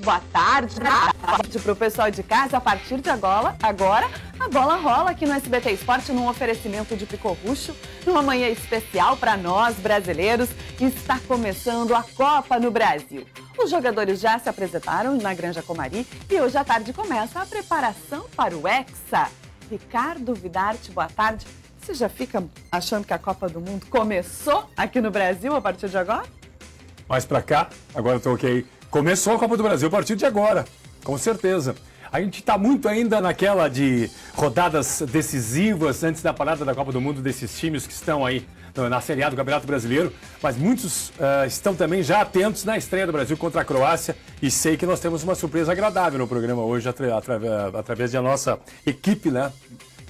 Boa tarde para o pessoal de casa. A partir de agora, a bola rola aqui no SBT Esporte num oferecimento de Picorrucho, numa manhã especial para nós brasileiros. Está começando a Copa no Brasil. Os jogadores já se apresentaram na Granja Comari e hoje à tarde começa a preparação para o Hexa. Ricardo Vidarte, boa tarde. Você já fica achando que a Copa do Mundo começou aqui no Brasil a partir de agora? Mais pra cá, agora eu tô ok. Começou a Copa do Brasil a partir de agora, com certeza. A gente está muito ainda naquela de rodadas decisivas antes da parada da Copa do Mundo desses times que estão aí na Série A do Campeonato Brasileiro, mas muitos estão também já atentos na estreia do Brasil contra a Croácia e sei que nós temos uma surpresa agradável no programa hoje através da nossa equipe, né?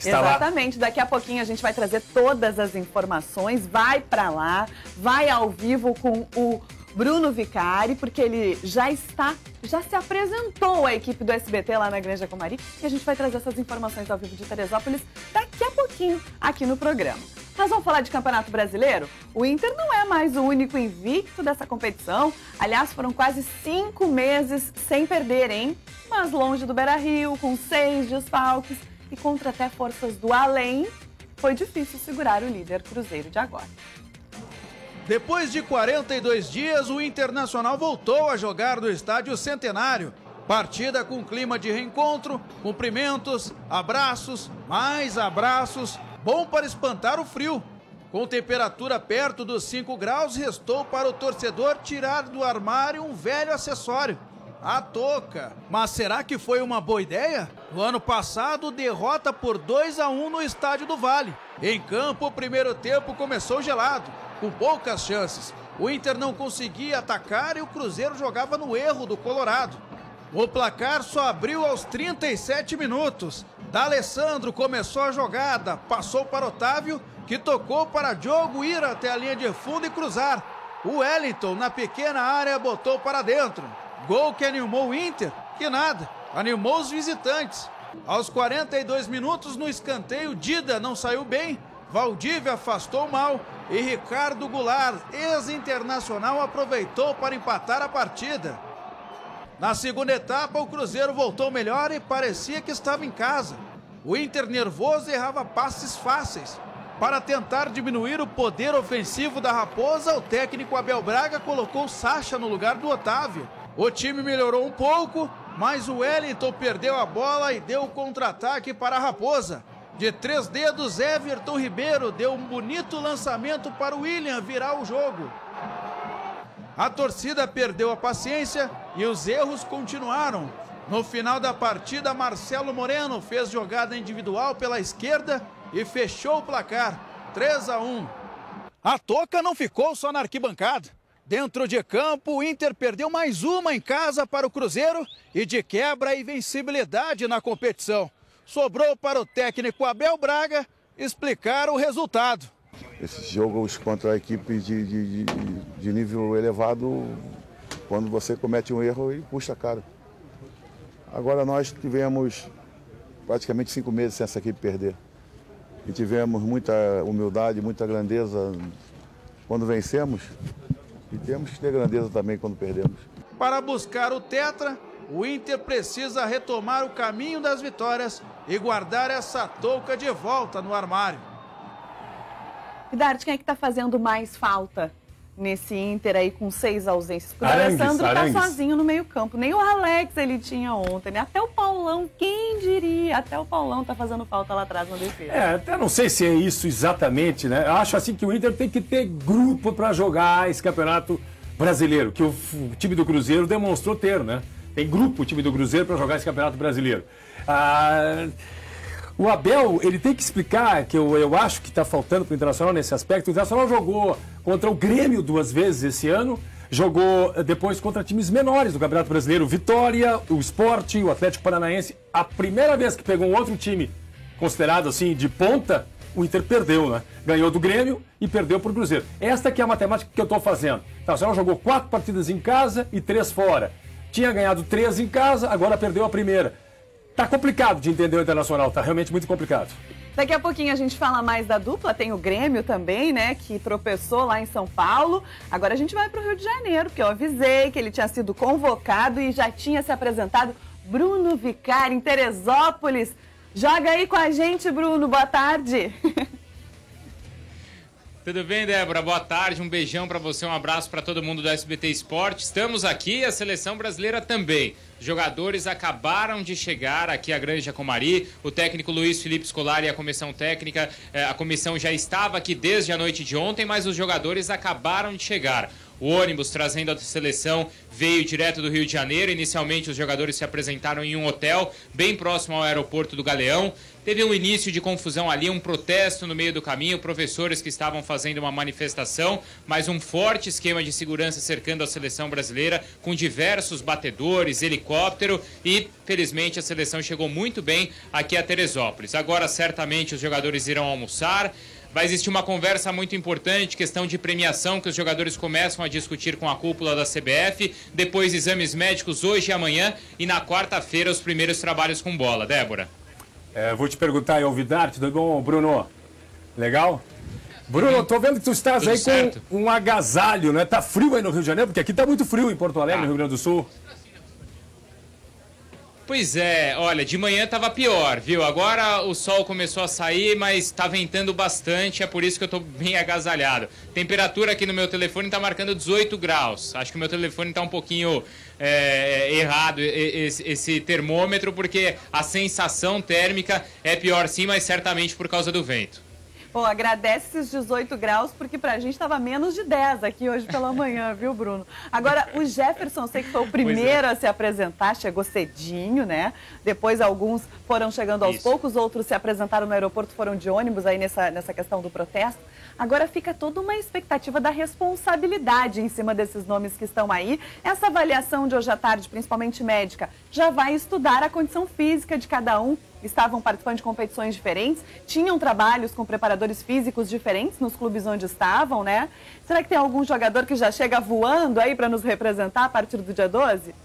Exatamente, daqui a pouquinho a gente vai trazer todas as informações, vai para lá, vai ao vivo com o Bruno Vicari, porque ele já se apresentou à equipe do SBT lá na Granja Comari e a gente vai trazer essas informações ao vivo de Teresópolis daqui a pouquinho aqui no programa. Nós vamos falar de Campeonato Brasileiro? O Inter não é mais o único invicto dessa competição. Aliás, foram quase 5 meses sem perder, hein? Mas longe do Beira-Rio, com 6 desfalques e contra até forças do além, foi difícil segurar o líder Cruzeiro de agora. Depois de 42 dias, o Internacional voltou a jogar no Estádio Centenário. Partida com clima de reencontro, cumprimentos, abraços, mais abraços, bom para espantar o frio. Com temperatura perto dos 5 graus, restou para o torcedor tirar do armário um velho acessório, a touca. Mas será que foi uma boa ideia? No ano passado, derrota por 2-1 no Estádio do Vale. Em campo, o primeiro tempo começou gelado, com poucas chances. O Inter não conseguia atacar e o Cruzeiro jogava no erro do Colorado. O placar só abriu aos 37 minutos. D'Alessandro começou a jogada, passou para Otávio, que tocou para Diogo ir até a linha de fundo e cruzar. O Wellington, na pequena área, botou para dentro. Gol que animou o Inter? Que nada, animou os visitantes. Aos 42 minutos, no escanteio, Dida não saiu bem, Valdívia afastou mal e Ricardo Goulart, ex-internacional, aproveitou para empatar a partida. Na segunda etapa, o Cruzeiro voltou melhor e parecia que estava em casa. O Inter, nervoso, errava passes fáceis. Para tentar diminuir o poder ofensivo da Raposa, o técnico Abel Braga colocou Sacha no lugar do Otávio. O time melhorou um pouco, mas o Wellington perdeu a bola e deu o contra-ataque para a Raposa. De 3 dedos, Everton Ribeiro deu um bonito lançamento para o William virar o jogo. A torcida perdeu a paciência e os erros continuaram. No final da partida, Marcelo Moreno fez jogada individual pela esquerda e fechou o placar, 3-1. A touca não ficou só na arquibancada. Dentro de campo, o Inter perdeu mais uma em casa para o Cruzeiro e de quebra a invencibilidade na competição. Sobrou para o técnico Abel Braga explicar o resultado. Esses jogos contra a equipe de nível elevado, quando você comete um erro, ele custa caro. Agora nós tivemos praticamente 5 meses sem essa equipe perder. E tivemos muita humildade, muita grandeza quando vencemos. E temos que ter grandeza também quando perdemos. Para buscar o tetra, o Inter precisa retomar o caminho das vitórias e guardar essa touca de volta no armário. Vidarte, quem é que está fazendo mais falta nesse Inter aí com 6 ausências? Porque o Alessandro está sozinho no meio-campo. Nem o Alex ele tinha ontem, né? Até o Paulão, quem diria? Até o Paulão está fazendo falta lá atrás na defesa. Até não sei se é isso exatamente, né? Eu acho assim que o Inter tem que ter grupo para jogar esse campeonato brasileiro, que o time do Cruzeiro demonstrou ter, né? Tem grupo o time do Cruzeiro para jogar esse campeonato brasileiro. O Abel, ele tem que explicar, que eu acho que está faltando para o Internacional nesse aspecto. O Internacional jogou contra o Grêmio 2 vezes esse ano, jogou depois contra times menores do Campeonato Brasileiro, Vitória, o Sport, o Atlético Paranaense. A primeira vez que pegou um outro time considerado assim de ponta, o Inter perdeu, né? Ganhou do Grêmio e perdeu para o Cruzeiro. Esta que é a matemática que eu estou fazendo. O Internacional jogou 4 partidas em casa e 3 fora. Tinha ganhado 3 em casa, agora perdeu a primeira. Tá complicado de entender o Internacional, tá realmente muito complicado. Daqui a pouquinho a gente fala mais da dupla, tem o Grêmio também, né, que tropeçou lá em São Paulo. Agora a gente vai para o Rio de Janeiro, porque eu avisei que ele tinha sido convocado e já tinha se apresentado. Bruno Vicari, em Teresópolis. Joga aí com a gente, Bruno, boa tarde. Tudo bem, Débora? Boa tarde, um beijão para você, um abraço para todo mundo do SBT Esporte. Estamos aqui, a seleção brasileira também. Os jogadores acabaram de chegar aqui à Granja Comari. O técnico Luiz Felipe Scolari e a comissão técnica, a comissão já estava aqui desde a noite de ontem, mas os jogadores acabaram de chegar. O ônibus trazendo a seleção veio direto do Rio de Janeiro. Inicialmente os jogadores se apresentaram em um hotel bem próximo ao aeroporto do Galeão. Teve um início de confusão ali, um protesto no meio do caminho, professores que estavam fazendo uma manifestação, mas um forte esquema de segurança cercando a seleção brasileira, com diversos batedores, helicóptero e, felizmente, a seleção chegou muito bem aqui a Teresópolis. Agora, certamente, os jogadores irão almoçar. Vai existir uma conversa muito importante, questão de premiação, que os jogadores começam a discutir com a cúpula da CBF, depois exames médicos hoje e amanhã, e na quarta-feira os primeiros trabalhos com bola. Débora. Vou te perguntar aí, Alvidar, tudo bom, Bruno? Legal? Bruno, tô vendo que tu estás tudo aí certo. com um agasalho, né? Tá frio aí no Rio de Janeiro? Porque aqui tá muito frio em Porto Alegre, no Rio Grande do Sul. Pois é, olha, de manhã tava pior, viu? Agora o sol começou a sair, mas tá ventando bastante, é por isso que eu tô bem agasalhado. Temperatura aqui no meu telefone tá marcando 18 graus. Acho que o meu telefone tá um pouquinho errado, esse termômetro, porque a sensação térmica é pior sim, mas certamente por causa do vento. Pô, agradece esses 18 graus, porque pra gente tava menos de 10 aqui hoje pela manhã, viu, Bruno? Agora, o Jefferson, sei que foi o primeiro a se apresentar, chegou cedinho, né? Depois alguns foram chegando aos poucos, outros se apresentaram no aeroporto, foram de ônibus aí nessa questão do protesto. Agora fica toda uma expectativa da responsabilidade em cima desses nomes que estão aí. Essa avaliação de hoje à tarde, principalmente médica, já vai estudar a condição física de cada um. Estavam participando de competições diferentes, tinham trabalhos com preparadores físicos diferentes nos clubes onde estavam, né? Será que tem algum jogador que já chega voando aí para nos representar a partir do dia 12?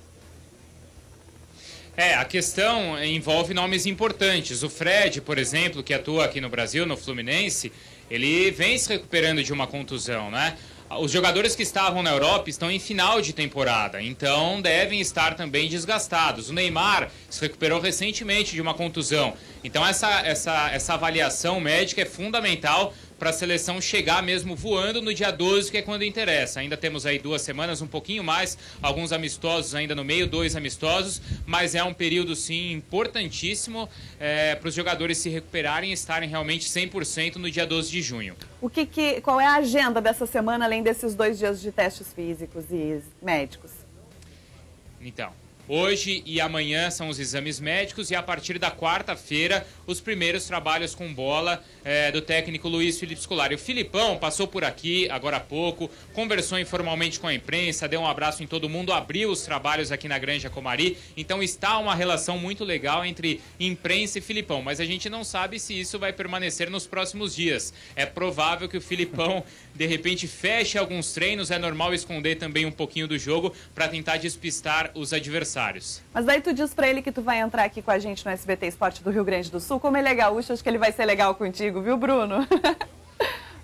A questão envolve nomes importantes. O Fred, por exemplo, que atua aqui no Brasil, no Fluminense, ele vem se recuperando de uma contusão, né? Os jogadores que estavam na Europa estão em final de temporada, então devem estar também desgastados. O Neymar se recuperou recentemente de uma contusão. Então essa avaliação médica é fundamental para a seleção chegar mesmo voando no dia 12, que é quando interessa. Ainda temos aí 2 semanas, um pouquinho mais, alguns amistosos ainda no meio, 2 amistosos, mas é um período, sim, importantíssimo para os jogadores se recuperarem e estarem realmente 100% no dia 12 de junho. Qual é a agenda dessa semana, além desses 2 dias de testes físicos e médicos? Então, hoje e amanhã são os exames médicos e a partir da quarta-feira os primeiros trabalhos com bola do técnico Luiz Felipe Scolari. O Filipão passou por aqui agora há pouco, conversou informalmente com a imprensa, deu um abraço em todo mundo, abriu os trabalhos aqui na Granja Comari. Então está uma relação muito legal entre imprensa e Filipão, mas a gente não sabe se isso vai permanecer nos próximos dias. É provável que o Filipão de repente feche alguns treinos, é normal esconder também um pouquinho do jogo para tentar despistar os adversários. Mas daí tu diz pra ele que tu vai entrar aqui com a gente no SBT Esporte do Rio Grande do Sul. Como ele é gaúcho, acho que ele vai ser legal contigo, viu, Bruno?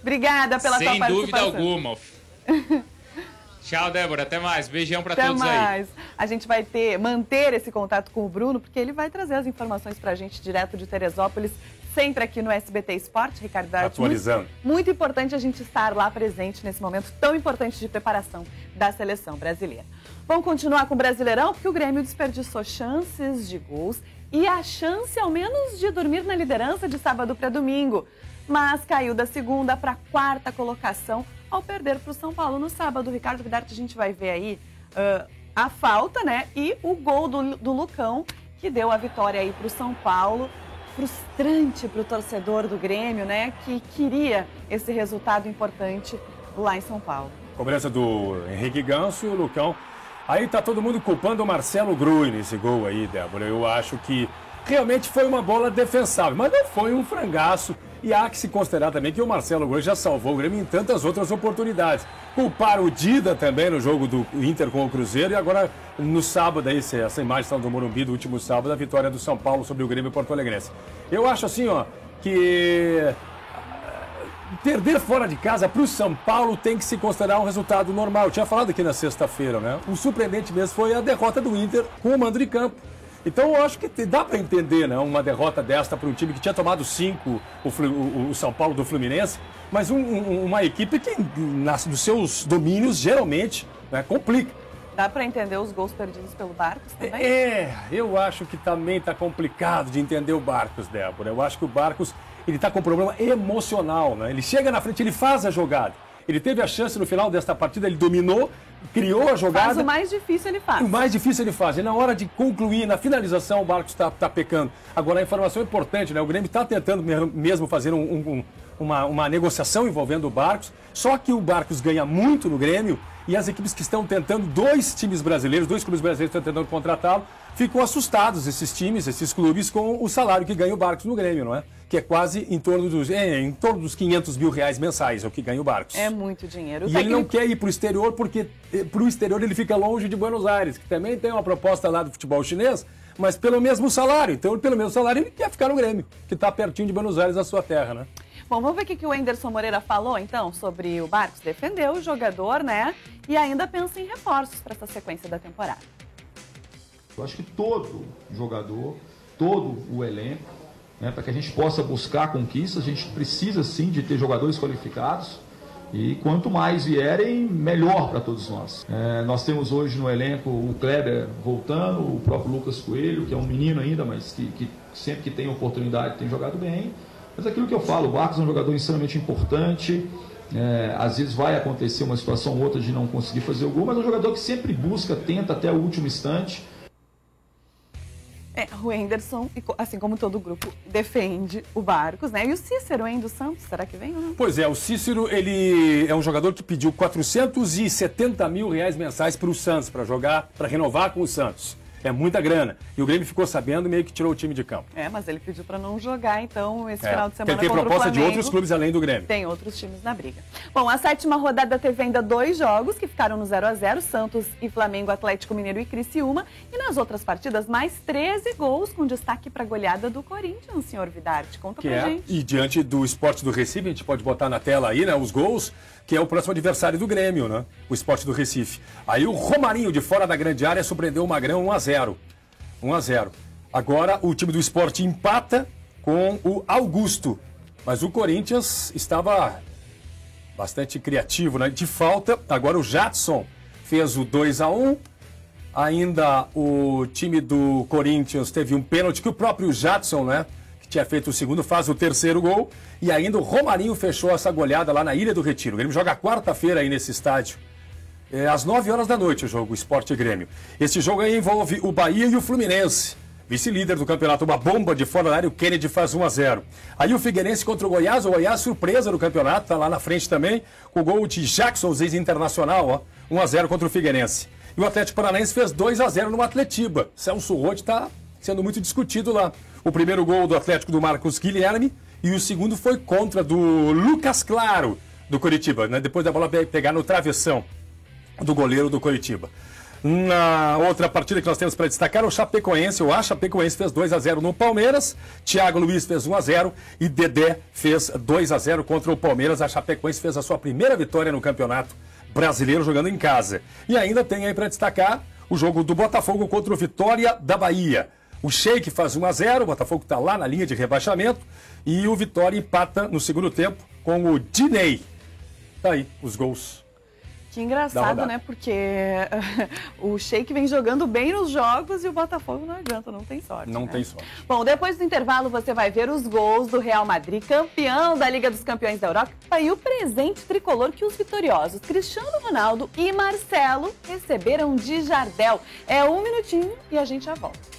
Obrigada pela tua participação. Sem dúvida alguma. Tchau, Débora. Até mais. Beijão pra todos aí. Até mais. A gente vai manter esse contato com o Bruno, porque ele vai trazer as informações pra gente direto de Teresópolis, sempre aqui no SBT Esporte, Ricardo Arte. Atualizando. Muito importante a gente estar lá presente nesse momento tão importante de preparação da seleção brasileira. Vamos continuar com o Brasileirão, porque o Grêmio desperdiçou chances de gols e a chance, ao menos, de dormir na liderança de sábado para domingo. Mas caiu da 2ª para a 4ª colocação ao perder para o São Paulo no sábado. Ricardo Vidarte, a gente vai ver aí a falta, né? E o gol do Lucão, que deu a vitória aí para o São Paulo. Frustrante para o torcedor do Grêmio, né? Que queria esse resultado importante lá em São Paulo. Cobrança do Henrique Ganso e o Lucão. Aí tá todo mundo culpando o Marcelo Grui nesse gol aí, Débora. Eu acho que realmente foi uma bola defensável, mas não foi um frangaço. E há que se considerar também que o Marcelo Grui já salvou o Grêmio em tantas outras oportunidades. Culpar o Dida também no jogo do Inter com o Cruzeiro. E agora, no sábado, aí, essa imagem está do Morumbi do último sábado, a vitória do São Paulo sobre o Grêmio Porto Alegrense. Eu acho assim, ó, que perder fora de casa para o São Paulo tem que se considerar um resultado normal. Eu tinha falado aqui na sexta-feira, né? O surpreendente mesmo foi a derrota do Inter com o mando de campo. Então eu acho que dá para entender, né, uma derrota desta para um time que tinha tomado 5, o São Paulo do Fluminense, mas uma equipe que nos seus domínios geralmente, né, complica. Dá para entender os gols perdidos pelo Barcos também? Eu acho que também está complicado de entender o Barcos, Débora. Eu acho que o Barcos ele está com um problema emocional, né? Ele chega na frente, ele faz a jogada. Ele teve a chance no final desta partida, ele dominou, criou a jogada. Mas o mais difícil ele faz. O mais difícil ele faz. E na hora de concluir, na finalização, o Barcos está pecando. Agora, a informação é importante, né? O Grêmio está tentando mesmo fazer uma negociação envolvendo o Barcos. Só que o Barcos ganha muito no Grêmio e as equipes que estão tentando, dois clubes brasileiros estão tentando contratá-lo, ficam assustados, esses times, esses clubes, com o salário que ganha o Barcos no Grêmio, não é? Que é quase em torno dos 500 mil reais mensais, é o que ganha o Barcos. É muito dinheiro. E ele não quer ir para o exterior porque para o exterior ele fica longe de Buenos Aires, que também tem uma proposta lá do futebol chinês, mas pelo mesmo salário. Então, pelo mesmo salário, ele quer ficar no Grêmio, que está pertinho de Buenos Aires, a sua terra, né? Bom, vamos ver o que o Anderson Moreira falou, então, sobre o Barcos. Defendeu o jogador, né? E ainda pensa em reforços para essa sequência da temporada. Eu acho que todo jogador, todo o elenco, né, para que a gente possa buscar conquistas, a gente precisa sim de ter jogadores qualificados e quanto mais vierem, melhor para todos nós. Nós temos hoje no elenco o Kleber voltando, o próprio Lucas Coelho, que é um menino ainda, mas que sempre que tem oportunidade tem jogado bem. Mas aquilo que eu falo, o Barcos é um jogador extremamente importante, às vezes vai acontecer uma situação ou outra de não conseguir fazer o gol, mas é um jogador que sempre busca, tenta até o último instante. O Anderson, assim como todo o grupo, defende o Barcos, né? E o Cícero, hein, do Santos, será que vem ou não? Pois é, o Cícero, ele é um jogador que pediu 470 mil reais mensais para o Santos, para jogar, para renovar com o Santos. É muita grana. E o Grêmio ficou sabendo e meio que tirou o time de campo. Mas ele pediu para não jogar, então, esse final de semana ele tem contra proposta o Flamengo, de outros clubes além do Grêmio. Tem outros times na briga. Bom, a 7ª rodada teve ainda 2 jogos que ficaram no 0-0, Santos e Flamengo, Atlético Mineiro e Criciúma. E nas outras partidas, mais 13 gols, com destaque para a goleada do Corinthians, senhor Vidarte. Conta pra gente. E diante do Sport do Recife, a gente pode botar na tela aí, né, os gols, que é o próximo adversário do Grêmio, né? O Sport do Recife. Aí o Romarinho, de fora da grande área, surpreendeu o Magrão 1-0. 1-0. Agora o time do Sport empata com o Augusto. Mas o Corinthians estava bastante criativo, né? De falta, agora o Jadson fez o 2-1. Ainda o time do Corinthians teve um pênalti que o próprio Jadson, né, que tinha feito o segundo, faz o terceiro gol. E ainda o Romarinho fechou essa goleada lá na Ilha do Retiro. Ele joga quarta-feira aí nesse estádio. Às 9 horas da noite o jogo, o Sport e Grêmio. Esse jogo aí envolve o Bahia e o Fluminense. Vice-líder do campeonato, uma bomba de fora da área, o Kennedy faz 1-0. Aí o Figueirense contra o Goiás surpresa do campeonato, tá lá na frente também, com o gol de Jackson, ex-internacional, 1-0 contra o Figueirense. E o Atlético Paranaense fez 2-0 no Atletiba. Celso Roth está sendo muito discutido lá. O primeiro gol do Atlético do Marcos Guilherme e o segundo foi contra do Lucas Claro, do Coritiba, né? Depois da bola pegar no travessão do goleiro do Coritiba. Na outra partida que nós temos para destacar, o Chapecoense, o Chapecoense fez 2-0 no Palmeiras, Thiago Luiz fez 1-0 e Dedé fez 2-0 contra o Palmeiras. A Chapecoense fez a sua primeira vitória no Campeonato Brasileiro jogando em casa. E ainda tem aí para destacar o jogo do Botafogo contra o Vitória da Bahia. O Sheik faz 1-0, o Botafogo está lá na linha de rebaixamento e o Vitória empata no segundo tempo com o Diney. Tá aí os gols. Que engraçado, né? Porque o Sheik vem jogando bem nos jogos e o Botafogo não adianta, não tem sorte. Não tem sorte. Bom, depois do intervalo você vai ver os gols do Real Madrid, campeão da Liga dos Campeões da Europa, e o presente tricolor que os vitoriosos Cristiano Ronaldo e Marcelo receberam de Jardel. É 1 minutinho e a gente já volta.